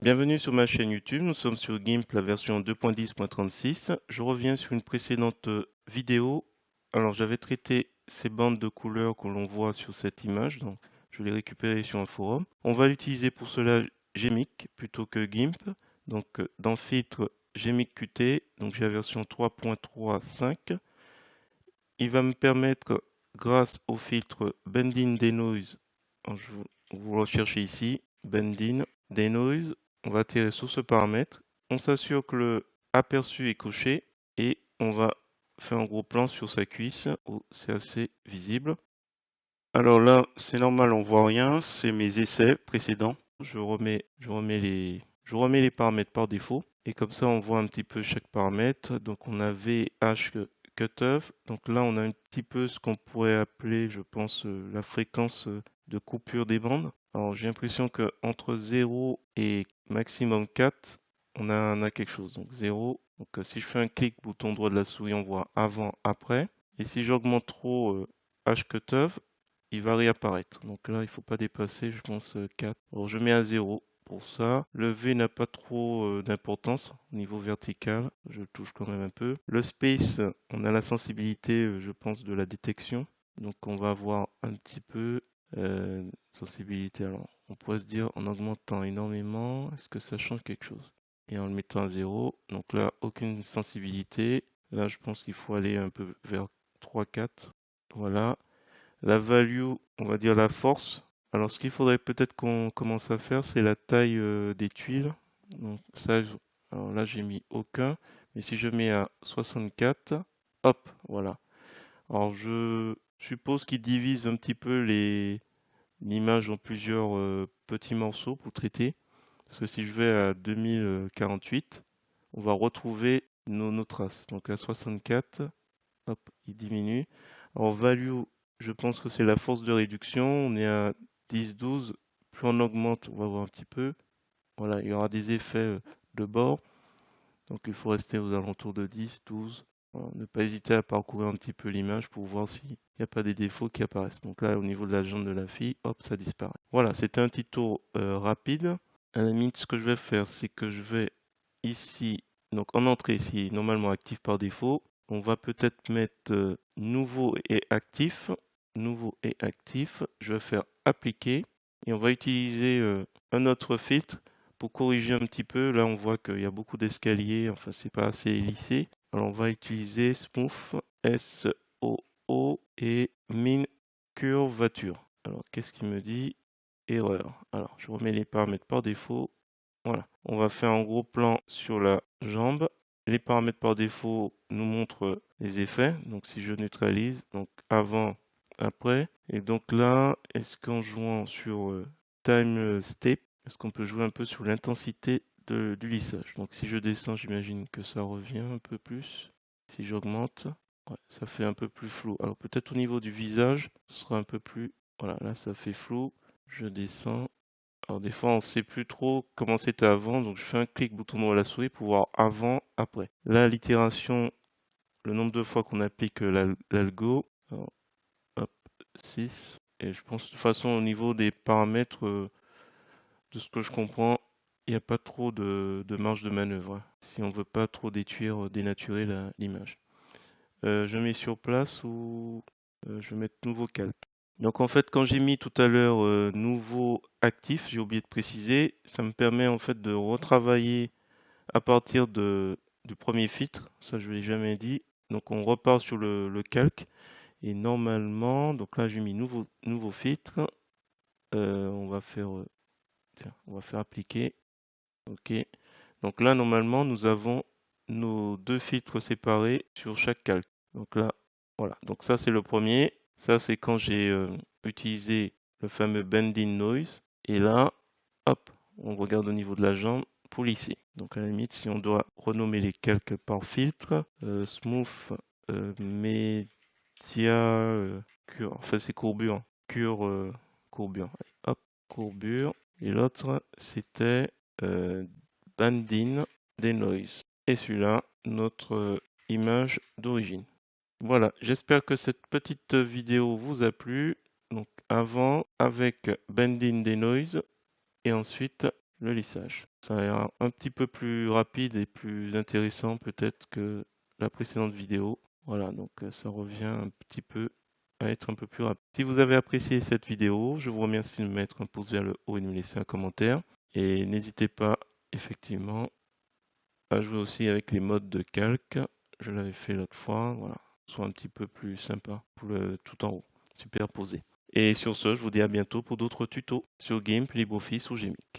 Bienvenue sur ma chaîne YouTube, nous sommes sur GIMP, la version 2.10.36. Je reviens sur une précédente vidéo. Alors j'avais traité ces bandes de couleurs que l'on voit sur cette image, donc je l'ai récupéré sur un forum. On va l'utiliser pour cela GMIC plutôt que GIMP. Donc dans Filtre GMIC Qt, donc j'ai la version 3.3.5. Il va me permettre, grâce au filtre Bending Denoise, vous recherchez ici, Bending Denoise, on va tirer sur ce paramètre, on s'assure que le aperçu est coché et on va faire un gros plan sur sa cuisse où c'est assez visible. Alors là, c'est normal, on voit rien, c'est mes essais précédents. Je remets les paramètres par défaut et comme ça on voit un petit peu chaque paramètre. Donc on a VH cutoff. Donc là on a un petit peu ce qu'on pourrait appeler, je pense, la fréquence de coupure des bandes. Alors j'ai l'impression que entre 0 et maximum 4, on a quelque chose. Donc 0. Donc si je fais un clic bouton droit de la souris, on voit avant, après. Et si j'augmente trop H cutoff, il va réapparaître. Donc là, il ne faut pas dépasser, je pense, 4. Alors je mets à 0 pour ça. Le V n'a pas trop d'importance au niveau vertical. Je le touche quand même un peu. Le space, on a la sensibilité, je pense, de la détection. Donc on va voir un petit peu sensibilité. Alors on pourrait se dire en augmentant énormément, est-ce que ça change quelque chose? Et en le mettant à 0. Donc là, aucune sensibilité. Là, je pense qu'il faut aller un peu vers 3-4. Voilà. La value, on va dire la force. Alors, ce qu'il faudrait peut-être qu'on commence à faire, c'est la taille des tuiles. Donc, ça, alors là, j'ai mis aucun. Mais si je mets à 64, hop, voilà. Alors, je suppose qu'il divise un petit peu l'image en plusieurs petits morceaux pour traiter. Parce que si je vais à 2048, on va retrouver nos traces. Donc, à 64, hop, il diminue. En value, je pense que c'est la force de réduction. On est à 10, 12. Plus on augmente, on va voir un petit peu. Voilà, il y aura des effets de bord. Donc il faut rester aux alentours de 10, 12. Voilà, ne pas hésiter à parcourir un petit peu l'image pour voir s'il n'y a pas des défauts qui apparaissent. Donc là, au niveau de la jambe de la fille, hop, ça disparaît. Voilà, c'était un petit tour rapide. À la limite, ce que je vais faire, c'est que je vais ici, donc en entrée, ici, normalement actif par défaut. On va peut-être mettre nouveau et actif. Nouveau et actif. Je vais faire appliquer. Et on va utiliser un autre filtre pour corriger un petit peu. Là, on voit qu'il y a beaucoup d'escaliers. Enfin, c'est pas assez lissé. Alors, on va utiliser Smooth, S-O-O et Min Curvature. Alors, qu'est-ce qu'il me dit? Erreur. Alors, je remets les paramètres par défaut. Voilà. On va faire un gros plan sur la jambe. Les paramètres par défaut nous montrent les effets. Donc, si je neutralise, donc avant, après. Et donc là, est-ce qu'en jouant sur Time Step, est-ce qu'on peut jouer un peu sur l'intensité du lissage? Donc, si je descends, j'imagine que ça revient un peu plus. Si j'augmente, ouais, ça fait un peu plus flou. Alors, peut-être au niveau du visage, ce sera un peu plus. Voilà, là, ça fait flou. Je descends. Alors des fois on ne sait plus trop comment c'était avant, donc je fais un clic bouton droit de la souris pour voir avant, après. Là l'itération, le nombre de fois qu'on applique l'algo, alors, hop, 6. Et je pense de toute façon au niveau des paramètres, de ce que je comprends, il n'y a pas trop de marge de manœuvre, hein, si on veut pas trop détruire, dénaturer l'image. Je mets sur place ou je vais mettre nouveau calque. Donc en fait, quand j'ai mis tout à l'heure nouveau actif, j'ai oublié de préciser, ça me permet en fait de retravailler à partir du premier filtre. Ça, je ne l'ai jamais dit. Donc on repart sur le calque et normalement, donc là j'ai mis nouveau filtre. On va faire, tiens, on va faire appliquer. Ok. Donc là normalement nous avons nos deux filtres séparés sur chaque calque. Donc là, voilà. Donc ça c'est le premier. Ça c'est quand j'ai utilisé le fameux bending noise. Et là, hop, on regarde au niveau de la jambe pour lisser. Donc à la limite, si on doit renommer les calques par filtre, smooth, média, enfin c'est courbure, courbure. Allez, hop, courbure. Et l'autre c'était bending des noise. Et celui-là, notre image d'origine. Voilà, j'espère que cette petite vidéo vous a plu. Donc avant avec Bending des Noise et ensuite le lissage. Ça a l'air un petit peu plus rapide et plus intéressant peut-être que la précédente vidéo. Voilà, donc ça revient un petit peu à être un peu plus rapide. Si vous avez apprécié cette vidéo, je vous remercie de me mettre un pouce vers le haut et de me laisser un commentaire. Et n'hésitez pas effectivement à jouer aussi avec les modes de calque. Je l'avais fait l'autre fois, voilà, soit un petit peu plus sympa pour le tout en haut, superposé. Et sur ce, je vous dis à bientôt pour d'autres tutos sur GIMP, LibreOffice ou Gmic.